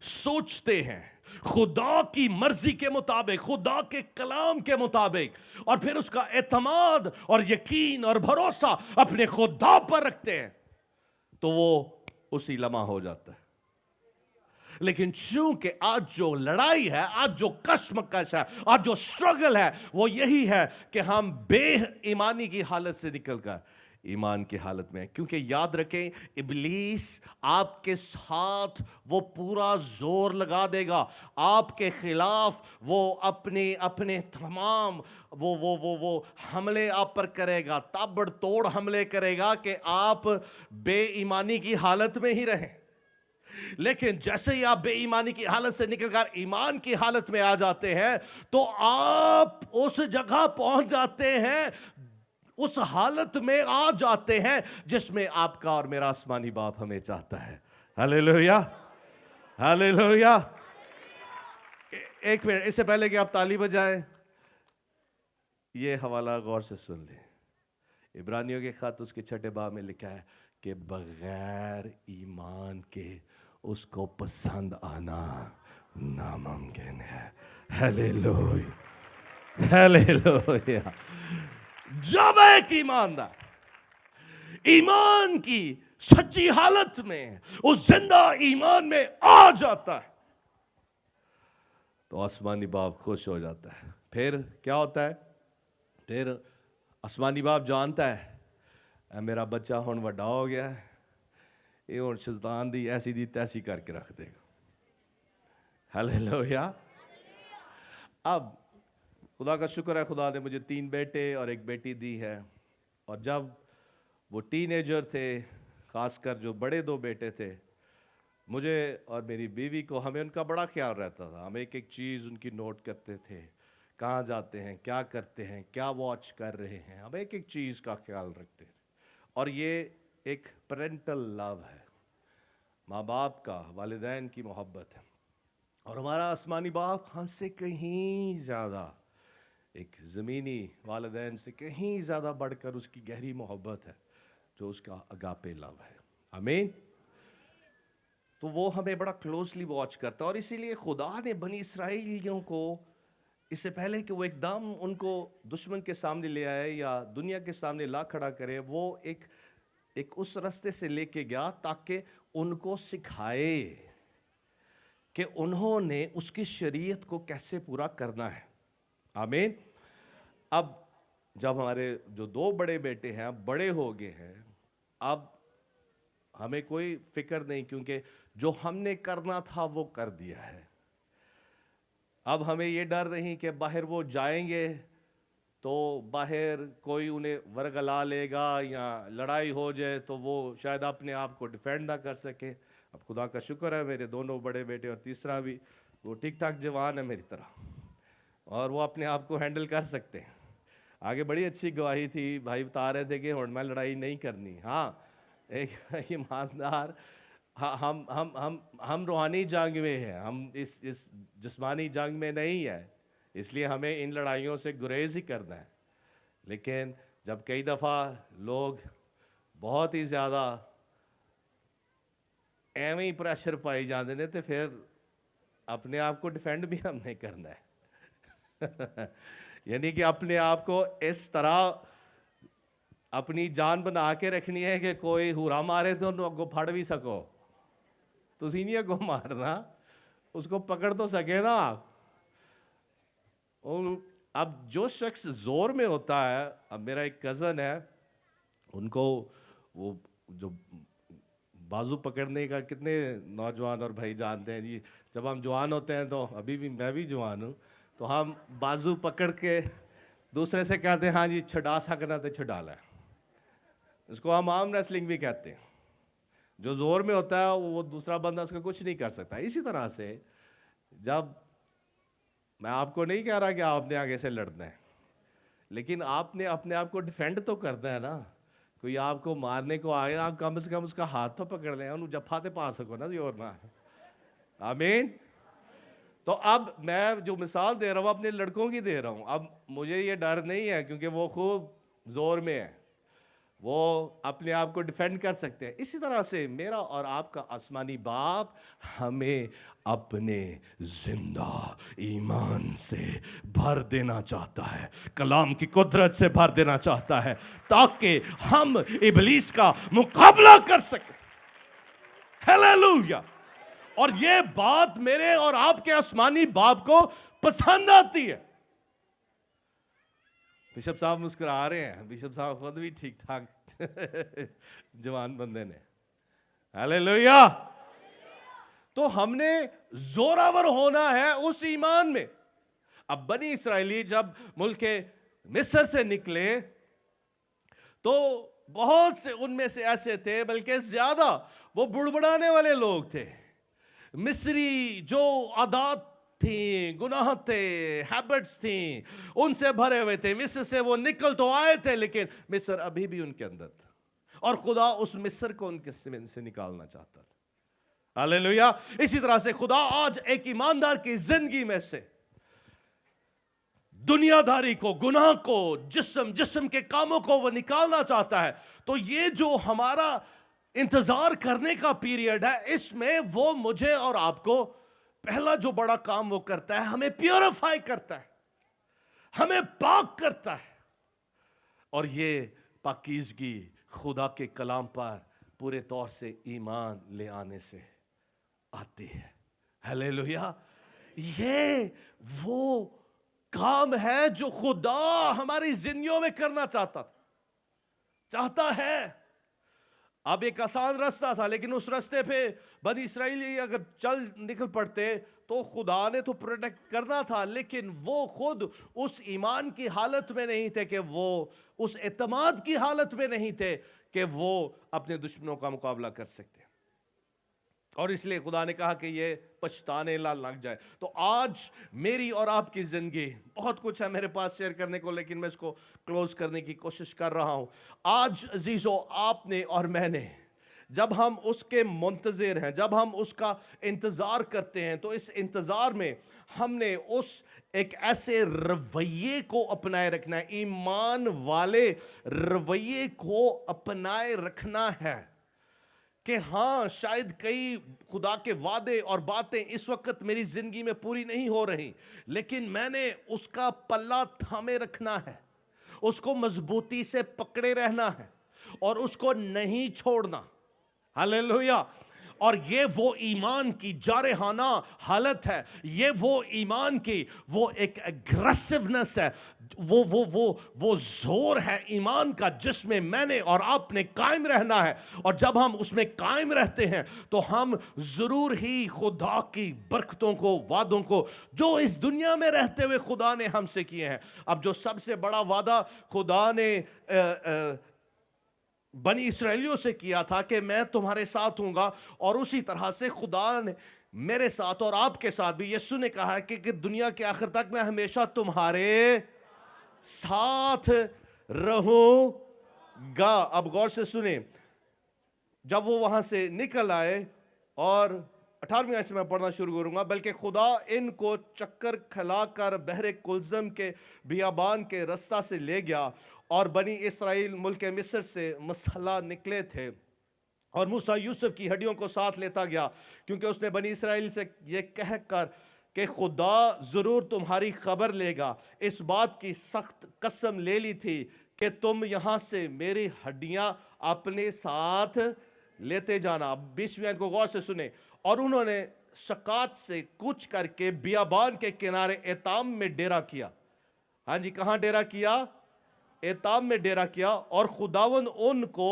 سوچتے ہیں خدا کی مرضی کے مطابق، خدا کے کلام کے مطابق، اور پھر اس کا اعتماد اور یقین اور بھروسہ اپنے خدا پر رکھتے ہیں، تو وہ اسی لمحہ ہو جاتا ہے. لیکن چونکہ آج جو لڑائی ہے، آج جو کشمکش ہے، آج جو سٹرگل ہے، وہ یہی ہے کہ ہم بے ایمانی کی حالت سے نکل کر ایمان کی حالت میں. کیونکہ یاد رکھیں، ابلیس آپ کے ساتھ وہ پورا زور لگا دے گا، آپ کے خلاف وہ اپنے تمام وہ حملے آپ پر کرے گا، تابڑ توڑ حملے کرے گا کہ آپ بے ایمانی کی حالت میں ہی رہیں. لیکن جیسے ہی آپ بے ایمانی کی حالت سے نکل کر ایمان کی حالت میں آ جاتے ہیں، تو آپ اس جگہ پہنچ جاتے ہیں، اس حالت میں آ جاتے ہیں جس میں آپ کا اور میرا آسمانی باپ ہمیں چاہتا ہے. ہلیلویا، ہلیلویا. ایک منٹ، اس سے پہلے کہ آپ تالی بجائیں، یہ حوالہ غور سے سن لیں. عبرانیوں کے خط اس کے 6 باب میں لکھا ہے کہ بغیر ایمان کے اس کو پسند آنا ناممکن ہے. ہلیلویا، ہلیلویا. جب ایک ایماندار ایمان کی سچی حالت میں اس زندہ ایمان میں آ جاتا ہے، تو آسمانی باپ خوش ہو جاتا ہے. پھر کیا ہوتا ہے؟ پھر آسمانی باپ جانتا ہے اے میرا بچہ ہن وڈا ہو گیا ہے، یہ ہن شیطان دی ایسی دی تیسی کر کے رکھ دے گا. ہلیلویا. اب خدا کا شکر ہے، خدا نے مجھے 3 بیٹے اور 1 بیٹی دی ہے. اور جب وہ ٹین ایجر تھے، خاص کر جو بڑے 2 بیٹے تھے، مجھے اور میری بیوی کو، ہمیں ان کا بڑا خیال رہتا تھا. ہم ایک چیز ان کی نوٹ کرتے تھے، کہاں جاتے ہیں، کیا کرتے ہیں، کیا واچ کر رہے ہیں. ہم ایک چیز کا خیال رکھتے تھے. اور یہ ایک پیرنٹل لو ہے، ماں باپ کا، والدین کی محبت ہے. اور ہمارا آسمانی باپ ہم سے کہیں زیادہ، ایک زمینی والدین سے کہیں زیادہ بڑھ کر اس کی گہری محبت ہے، جو اس کا اگاپے لو ہے. آمین. تو وہ ہمیں بڑا کلوزلی واچ کرتا ہے. اور اسی لیے خدا نے بنی اسرائیلیوں کو، اس سے پہلے کہ وہ ایک دم ان کو دشمن کے سامنے لے آئے یا دنیا کے سامنے لا کھڑا کرے، وہ ایک اس رستے سے لے کے گیا تاکہ ان کو سکھائے کہ انہوں نے اس کی شریعت کو کیسے پورا کرنا ہے. آمین. اب جب ہمارے جو 2 بڑے بیٹے ہیں اب بڑے ہو گئے ہیں، اب ہمیں کوئی فکر نہیں، کیونکہ جو ہم نے کرنا تھا وہ کر دیا ہے. اب ہمیں یہ ڈر نہیں کہ باہر وہ جائیں گے تو باہر کوئی انہیں ورگلا لے گا یا لڑائی ہو جائے تو وہ شاید اپنے آپ کو ڈیفینڈ نہ کر سکے. اب خدا کا شکر ہے، میرے دونوں بڑے بیٹے اور تیسرا بھی، وہ ٹھیک ٹھاک جوان ہے میری طرح، اور وہ اپنے آپ کو ہینڈل کر سکتے ہیں. آگے بڑی اچھی گواہی تھی، بھائی بتا رہے تھے کہ ہن میں لڑائی نہیں کرنی. ہاں، ایک ایماندار، ہم روحانی جنگ میں ہیں، ہم اس جسمانی جنگ میں نہیں ہے، اس لیے ہمیں ان لڑائیوں سے گریز ہی کرنا ہے. لیکن جب کئی دفعہ لوگ بہت ہی زیادہ ایویں ہی پریشر پائی جاندے نے، تو پھر اپنے آپ کو ڈیفینڈ بھی ہم نے کرنا ہے. یعنی کہ اپنے آپ کو اس طرح اپنی جان بنا کے رکھنی ہے کہ کوئی ہورا مارے تو انہوں اگوں پھڑ بھی سکو. تسی نہیں اگوں مارنا، اس کو پکڑ تو سکے نا آپ. اب جو شخص زور میں ہوتا ہے، اب میرا ایک کزن ہے، ان کو وہ جو بازو پکڑنے کا، کتنے نوجوان اور بھائی جانتے ہیں جی، جب ہم جوان ہوتے ہیں تو ابھی بھی میں بھی جوان ہوں، تو ہم بازو پکڑ کے دوسرے سے کہتے ہیں ہاں جی چھڑا سکنا تو چھڑا لے. اس کو ہم آرم ریسلنگ بھی کہتے ہیں. جو زور میں ہوتا ہے وہ دوسرا بندہ اس کا کچھ نہیں کر سکتا. اسی طرح سے جب میں آپ کو نہیں کہہ رہا کہ آپ نے آگے سے لڑنا ہے، لیکن آپ نے اپنے آپ کو ڈیفینڈ تو کرنا ہے نا. کوئی آپ کو مارنے کو آئے آپ کم سے کم اس کا ہاتھ تو پکڑ لیں, انہوں جفاتے پا سکو نا زور نہ. آمین. تو اب میں جو مثال دے رہا ہوں اپنے لڑکوں کی دے رہا ہوں. اب مجھے یہ ڈر نہیں ہے کیونکہ وہ خوب زور میں ہے, وہ اپنے آپ کو ڈیفینڈ کر سکتے ہیں. اسی طرح سے میرا اور آپ کا آسمانی باپ ہمیں اپنے زندہ ایمان سے بھر دینا چاہتا ہے, کلام کی قدرت سے بھر دینا چاہتا ہے, تاکہ ہم ابلیس کا مقابلہ کر سکیں. ہیلیلویا. اور یہ بات میرے اور آپ کے آسمانی باپ کو پسند آتی ہے. بشپ صاحب مسکرا رہے ہیں, بشپ صاحب خود بھی ٹھیک ٹھاک جوان بندے نے. ہیلیلویا. تو ہم نے زوراور ہونا ہے اس ایمان میں. اب بنی اسرائیلی جب ملک مصر سے نکلے تو بہت سے ان میں سے ایسے تھے, بلکہ زیادہ وہ بڑبڑانے والے لوگ تھے. مصری جو عادات تھیں, گناہ تھے, ہیبٹس تھیں, ان سے بھرے ہوئے تھے. مصر سے وہ نکل تو آئے تھے لیکن مصر ابھی بھی ان کے اندر تھا, اور خدا اس مصر کو ان کے سے نکالنا چاہتا تھا. ہیلیلویا. اسی طرح سے خدا آج ایک ایماندار کی زندگی میں سے دنیا داری کو, گناہ کو, جسم کے کاموں کو وہ نکالنا چاہتا ہے. تو یہ جو ہمارا انتظار کرنے کا پیریڈ ہے, اس میں وہ مجھے اور آپ کو پہلا جو بڑا کام وہ کرتا ہے, ہمیں پیوریفائی کرتا ہے, ہمیں پاک کرتا ہے. اور یہ پاکیزگی خدا کے کلام پر پورے طور سے ایمان لے آنے سے آتی ہے. ہیلیلویا. یہ وہ کام ہے جو خدا ہماری زندگیوں میں کرنا چاہتا ہے. اب ایک آسان راستہ تھا, لیکن اس راستے پہ بنی اسرائیلی اگر چل نکل پڑتے تو خدا نے تو پروٹیکٹ کرنا تھا, لیکن وہ خود اس ایمان کی حالت میں نہیں تھے, کہ وہ اس اعتماد کی حالت میں نہیں تھے کہ وہ اپنے دشمنوں کا مقابلہ کر سکتے. اور اس لیے خدا نے کہا کہ یہ پچھتانے لگ جائے. تو آج میری اور آپ کی زندگی, بہت کچھ ہے میرے پاس شیئر کرنے کو, لیکن میں اس کو کلوز کرنے کی کوشش کر رہا ہوں. آج عزیزو, آپ نے اور میں نے, جب ہم اس کے منتظر ہیں, جب ہم اس کا انتظار کرتے ہیں, تو اس انتظار میں ہم نے اس ایک ایسے رویے کو اپنائے رکھنا ہے, ایمان والے رویے کو اپنائے رکھنا ہے کہ ہاں شاید کئی خدا کے وعدے اور باتیں اس وقت میری زندگی میں پوری نہیں ہو رہی, لیکن میں نے اس کا پلہ تھامے رکھنا ہے, اس کو مضبوطی سے پکڑے رہنا ہے, اور اس کو نہیں چھوڑنا. ہیلیلویا. اور یہ وہ ایمان کی جارحانہ حالت ہے, یہ وہ ایمان کی وہ ایک اگریسونس ہے, وہ زور ہے ایمان کا, جس میں میں نے اور آپ نے قائم رہنا ہے. اور جب ہم اس میں قائم رہتے ہیں تو ہم ضرور ہی خدا کی برکتوں کو, وعدوں کو, جو اس دنیا میں رہتے ہوئے خدا نے ہم سے کیے ہیں. اب جو سب سے بڑا وعدہ خدا نے بنی اسرائیلیوں سے کیا تھا کہ میں تمہارے ساتھ ہوں گا, اور اسی طرح سے خدا نے میرے ساتھ اور آپ کے ساتھ بھی, یسوع نے کہا ہے کہ دنیا کے آخر تک میں ہمیشہ تمہارے ساتھ رہوں گا. اب غور سے سنیں, جب وہ وہاں سے نکل آئے, اور 18ویں آیت سے میں پڑھنا شروع کروں گا, بلکہ خدا ان کو چکر کھلا کر بحر کلزم کے بیابان کے رستہ سے لے گیا, اور بنی اسرائیل ملک مصر سے مسلح نکلے تھے, اور موسیٰ یوسف کی ہڈیوں کو ساتھ لیتا گیا, کیونکہ اس نے بنی اسرائیل سے یہ کہہ کر کہ خدا ضرور تمہاری خبر لے گا, اس بات کی سخت قسم لے لی تھی کہ تم یہاں سے میری ہڈیاں اپنے ساتھ لیتے جانا. 20ویں آیت کو غور سے سنیں. اور انہوں نے سقات سے کوچ کر کے بیابان کے کنارے ایتام میں ڈیرا کیا. ہاں جی, کہاں ڈیرا کیا؟ ایتام میں ڈیرا کیا. اور خداوند ان کو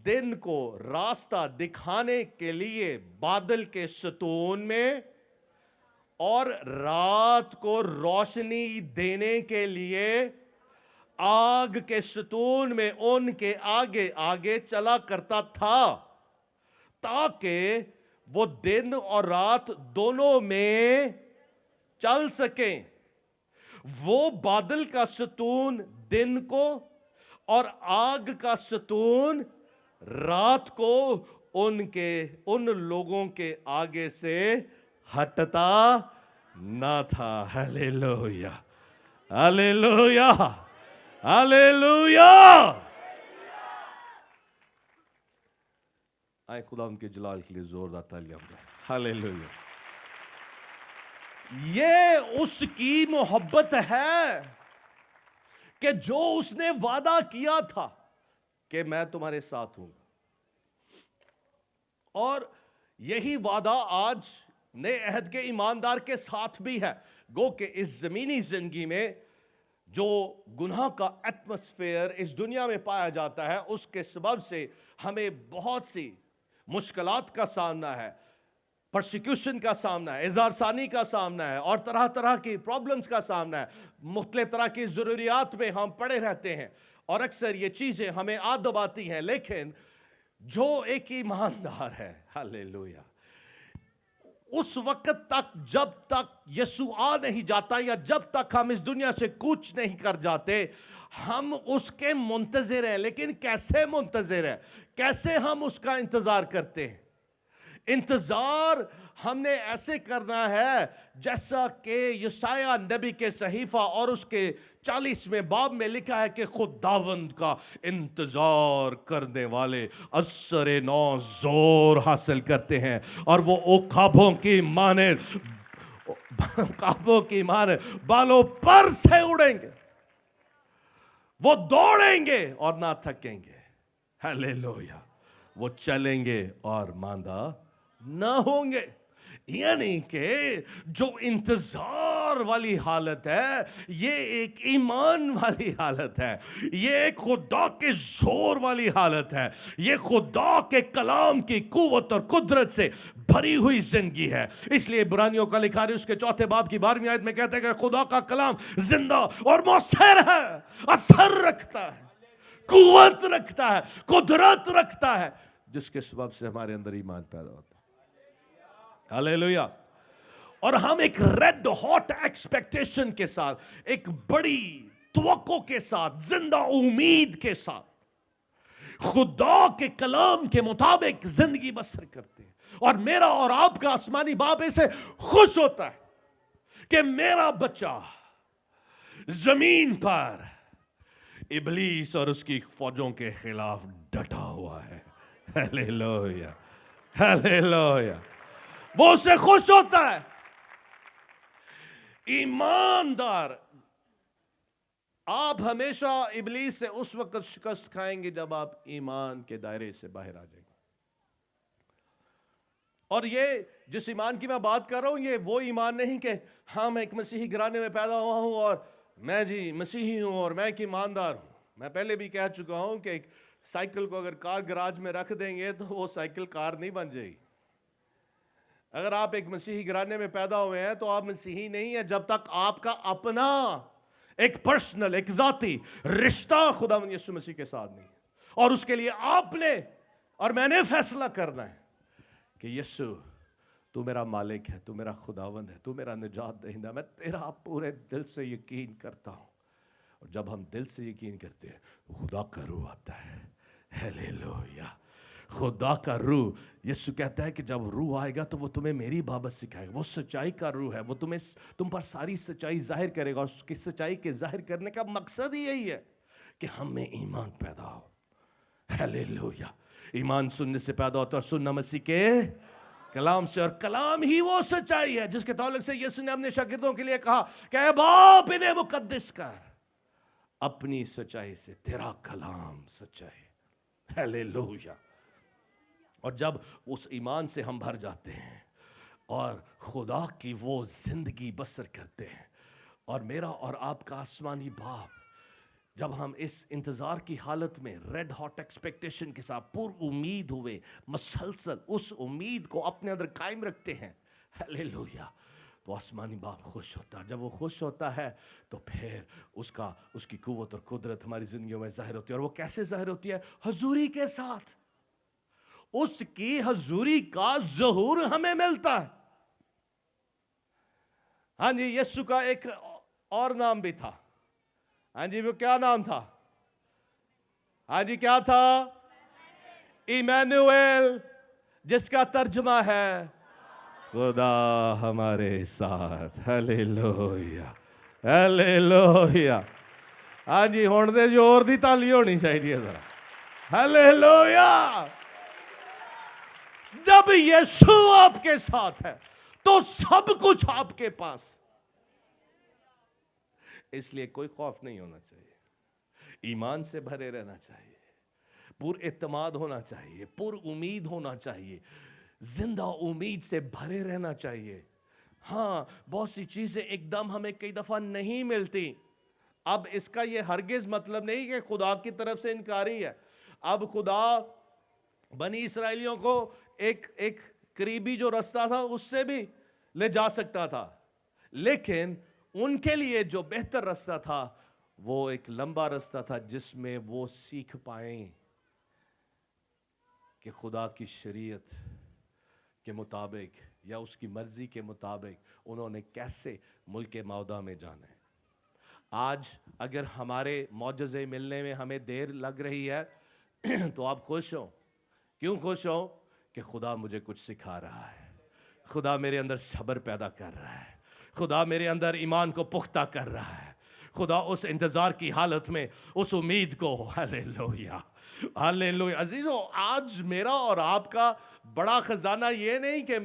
دن کو راستہ دکھانے کے لیے بادل کے ستون میں, اور رات کو روشنی دینے کے لیے آگ کے ستون میں ان کے آگے آگے چلا کرتا تھا, تاکہ وہ دن اور رات دونوں میں چل سکیں. وہ بادل کا ستون دن کو اور آگ کا ستون رات کو ان لوگوں کے آگے سے ہٹتا نہ تھا. ہلیلویا ہلیلویا ہلیلویا. آئے خدا ان کے جلال کے لیے زوردار تالیاں بجائیں. ہلیلویا. یہ اس کی محبت ہے کہ جو اس نے وعدہ کیا تھا کہ میں تمہارے ساتھ ہوں. اور یہی وعدہ آج نئے عہد کے ایماندار کے ساتھ بھی ہے. گو کہ اس زمینی زندگی میں جو گناہ کا ایٹماسفیئر اس دنیا میں پایا جاتا ہے، اس کے سبب سے ہمیں بہت سی مشکلات کا سامنا ہے، پرسیکیوشن کا سامنا ہے، اظہار ثانی کا سامنا ہے، اور طرح طرح کی پرابلمز کا سامنا ہے. مختلف طرح کی ضروریات میں ہم پڑے رہتے ہیں اور اکثر یہ چیزیں ہمیں آ دباتی ہیں. لیکن جو ایک ایماندار ہے، ہلیلویا، اس وقت تک جب تک یسوع آ نہیں جاتا یا جب تک ہم اس دنیا سے کوچ نہیں کر جاتے، ہم اس کے منتظر ہیں. لیکن کیسے منتظر ہیں؟ کیسے ہم اس کا انتظار کرتے ہیں؟ انتظار ہم نے ایسے کرنا ہے جیسا کہ یسایہ نبی کے صحیفہ اور اس کے 40ویں باب میں لکھا ہے کہ خداوند کا انتظار کرنے والے اثر نو زور حاصل کرتے ہیں اور وہ عقابوں کی مانند بالوں پر سے اڑیں گے. وہ دوڑیں گے اور نہ تھکیں گے. ہلیلویا. وہ چلیں گے اور ماندہ نہ ہوں گے. یعنی کہ جو انتظار والی حالت ہے، یہ ایک ایمان والی حالت ہے، یہ ایک خدا کے زور والی حالت ہے، یہ خدا کے کلام کی قوت اور قدرت سے بھری ہوئی زندگی ہے. اس لیے عبرانیوں کا لکھا اس کے 4 باب کی 12ویں آیت میں کہتے ہیں کہ خدا کا کلام زندہ اور مؤثر ہے، اثر رکھتا ہے، قوت رکھتا ہے، قدرت رکھتا ہے، جس کے سبب سے ہمارے اندر ایمان پیدا ہوتا ہے. ہلیلویا. اور ہم ایک ریڈ ہاٹ ایکسپیکٹیشن کے ساتھ، ایک بڑی توقع کے ساتھ، زندہ امید کے ساتھ خدا کے کلام کے مطابق زندگی بسر کرتے ہیں. اور میرا اور آپ کا آسمانی باپ اسے خوش ہوتا ہے کہ میرا بچہ زمین پر ابلیس اور اس کی فوجوں کے خلاف ڈٹا ہوا ہے. ہلیلویا ہلیلویا. وہ اسے خوش ہوتا ہے. ایماندار آپ ہمیشہ ابلیس سے اس وقت شکست کھائیں گے جب آپ ایمان کے دائرے سے باہر آ جائیں گے. اور یہ جس ایمان کی میں بات کر رہا ہوں، یہ وہ ایمان نہیں کہ ہم ایک مسیحی گھرانے میں پیدا ہوا ہوں اور میں جی مسیحی ہوں اور میں ایک ایماندار ہوں. میں پہلے بھی کہہ چکا ہوں کہ ایک سائیکل کو اگر کار گراج میں رکھ دیں گے تو وہ سائیکل کار نہیں بن جائے گی. اگر آپ ایک مسیحی گھرانے میں پیدا ہوئے ہیں تو آپ مسیحی نہیں ہیں جب تک آپ کا اپنا ایک پرسنل، ایک ذاتی رشتہ خداوند یسوع مسیح کے ساتھ نہیں. اور اس کے لیے آپ نے اور میں نے فیصلہ کرنا ہے کہ یسوع تو میرا مالک ہے، تو میرا خداوند ہے، تو میرا نجات دہندہ، میں تیرا پورے دل سے یقین کرتا ہوں. اور جب ہم دل سے یقین کرتے ہیں تو خدا کا روح آتا ہے. ہلیلویا. خدا کا روح، یسوع کہتا ہے کہ جب روح آئے گا تو وہ تمہیں میری بابت سکھائے گا. وہ سچائی کا روح ہے، وہ تم پر ساری سچائی ظاہر کرے گا. اور اس کی سچائی کے ظاہر کرنے کا مقصد ہی یہی ہے کہ ہم میں ایمان پیدا ہو. ہلیلویا. ایمان سننے سے پیدا ہوتا ہے اور سننا مسیح کے کلام سے، اور کلام ہی وہ سچائی ہے جس کے تعلق سے یسوع نے اپنے شاگردوں کے لیے کہا کہ اے باپ انہیں مقدس کر اپنی سچائی سے، تیرا کلام سچائی. ہلیلویا. اور جب اس ایمان سے ہم بھر جاتے ہیں اور خدا کی وہ زندگی بسر کرتے ہیں، اور میرا اور آپ کا آسمانی باپ جب ہم اس انتظار کی حالت میں ریڈ ہاٹ ایکسپیکٹیشن کے ساتھ پر امید ہوئے مسلسل اس امید کو اپنے اندر قائم رکھتے ہیں، ہلیلویا، تو آسمانی باپ خوش ہوتا ہے. جب وہ خوش ہوتا ہے تو پھر اس کی قوت اور قدرت ہماری زندگیوں میں ظاہر ہوتی ہے. اور وہ کیسے ظاہر ہوتی ہے؟ حضوری کے ساتھ. اس کی حضوری کا ظہور ہمیں ملتا ہے. ہاں جی، یسوع کا ایک اور نام بھی تھا. ہاں جی, وہ کیا نام تھا؟ ہاں جی, کیا تھا؟ ایمینویل, جس کا ترجمہ ہے خدا ہمارے ساتھ. Hallelujah, hallelujah. ہاں جی, ہون دے جو اور دی تالی ہونی چاہیے ذرا. ہیلیلویا. جب یسوع آپ کے ساتھ ہے تو سب کچھ آپ کے پاس. اس لیے کوئی خوف نہیں ہونا چاہیے, ایمان سے بھرے رہنا چاہیے, پر اعتماد ہونا چاہیے, پر امید ہونا چاہیے, زندہ امید سے بھرے رہنا چاہیے. ہاں, بہت سی چیزیں ایک دم ہمیں کئی دفعہ نہیں ملتی. اب اس کا یہ ہرگز مطلب نہیں کہ خدا کی طرف سے انکاری ہے. اب خدا بنی اسرائیلیوں کو ایک قریبی جو رستہ تھا اس سے بھی لے جا سکتا تھا, لیکن ان کے لیے جو بہتر رستہ تھا وہ ایک لمبا رستہ تھا جس میں وہ سیکھ پائیں کہ خدا کی شریعت کے مطابق یا اس کی مرضی کے مطابق انہوں نے کیسے ملک موعودہ میں جانا ہے. آج اگر ہمارے معجزے ملنے میں ہمیں دیر لگ رہی ہے تو آپ خوش ہو. کیوں خوش ہو؟ کہ خدا مجھے کچھ سکھا رہا ہے, خدا میرے اندر صبر پیدا کر رہا ہے, خدا میرے اندر ایمان کو پختہ کر رہا ہے, خدا اس انتظار کی حالت میں اس امید کو. Hallelujah, hallelujah. عزیزو, آج میرا اور آپ کا بڑا خزانہ یہ نہیں کہ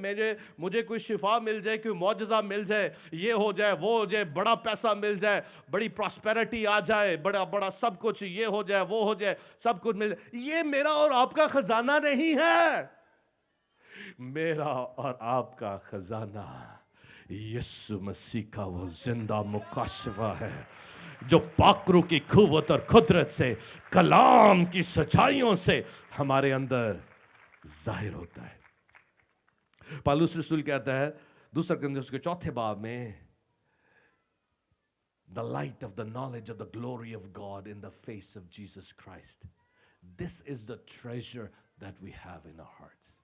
مجھے کوئی شفا مل جائے, کوئی معجزہ مل جائے, یہ ہو جائے, وہ ہو جائے, بڑا پیسہ مل جائے, بڑی پراسپیرٹی آ جائے, بڑا سب کچھ, یہ ہو جائے, وہ ہو جائے, سب کچھ مل جائے. یہ میرا اور آپ کا خزانہ نہیں ہے. میرا اور آپ کا خزانہ یسوع مسیح کا وہ زندہ مکاشفہ ہے جو پاکرو کی قوت اور قدرت سے, کلام کی سچائیوں سے ہمارے اندر ظاہر ہوتا ہے. پالوس رسول کہتا ہے دوسرا کرنتھیوں کے 4 باب میں, the light of the knowledge of the glory of God in the face of Jesus Christ. This is the treasure that we have in our hearts.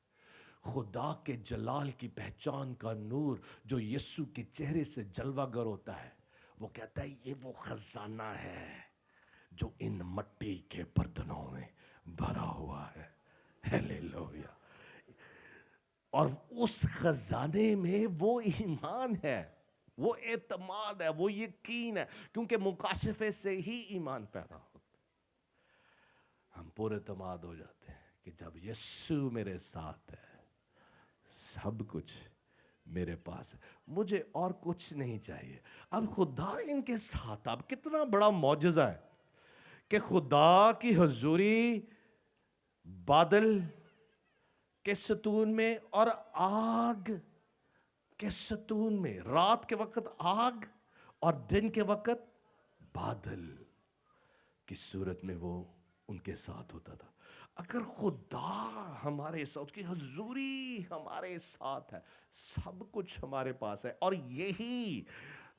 خدا کے جلال کی پہچان کا نور جو یسوع کے چہرے سے جلوہ گر ہوتا ہے, وہ کہتا ہے یہ وہ خزانہ ہے جو ان مٹی کے برتنوں میں بھرا ہوا ہے. ہیلیلویا. اور اس خزانے میں وہ ایمان ہے, وہ اعتماد ہے, وہ یقین ہے, کیونکہ مکاشفے سے ہی ایمان پیدا ہوتا ہے. ہم پر اعتماد ہو جاتے ہیں کہ جب یسوع میرے ساتھ ہے سب کچھ میرے پاس ہے, مجھے اور کچھ نہیں چاہیے. اب خدا ان کے ساتھ, اب کتنا بڑا معجزہ ہے کہ خدا کی حضوری بادل کے ستون میں اور آگ کے ستون میں, رات کے وقت آگ اور دن کے وقت بادل کی صورت میں وہ ان کے ساتھ ہوتا تھا. اگر خدا ہمارے ساتھ, اس کی حضوری ہمارے ساتھ ہے, سب کچھ ہمارے پاس ہے. اور یہی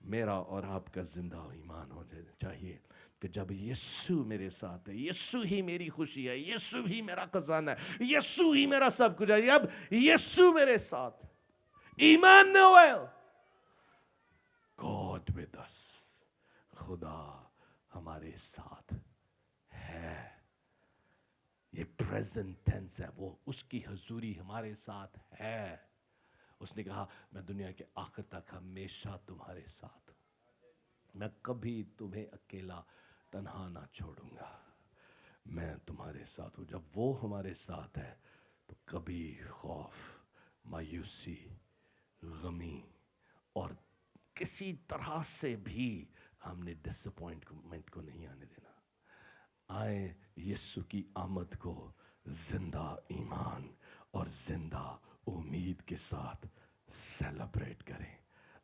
میرا اور آپ کا زندہ ایمان ہو چاہیے کہ جب یسوع میرے ساتھ ہے, یسوع ہی میری خوشی ہے, یسوع ہی میرا خزانہ ہے, یسوع ہی میرا سب کچھ ہے. اب یسوع میرے ساتھ, ایمانویل, God with us, خدا ہمارے ساتھ ہے. یہ پریزنٹ ٹینس ہے, وہ اس کی حضوری ہمارے ساتھ ہے. اس نے کہا میں دنیا کے آخر تک ہمیشہ تمہارے ساتھ, میں کبھی تمہیں اکیلا تنہا نہ چھوڑوں گا, میں تمہارے ساتھ ہوں. جب وہ ہمارے ساتھ ہے تو کبھی خوف, مایوسی, غمی اور کسی طرح سے بھی ہم نے ڈس اپوائنٹمنٹ کو نہیں آنے دینا. آئیں یسوع کی آمد کو زندہ ایمان اور زندہ امید کے ساتھ سیلیبریٹ کریں.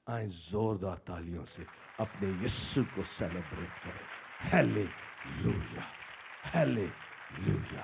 آئیں زوردار تالیوں سے اپنے یسوع کو سیلیبریٹ کریں. Hallelujah, hallelujah.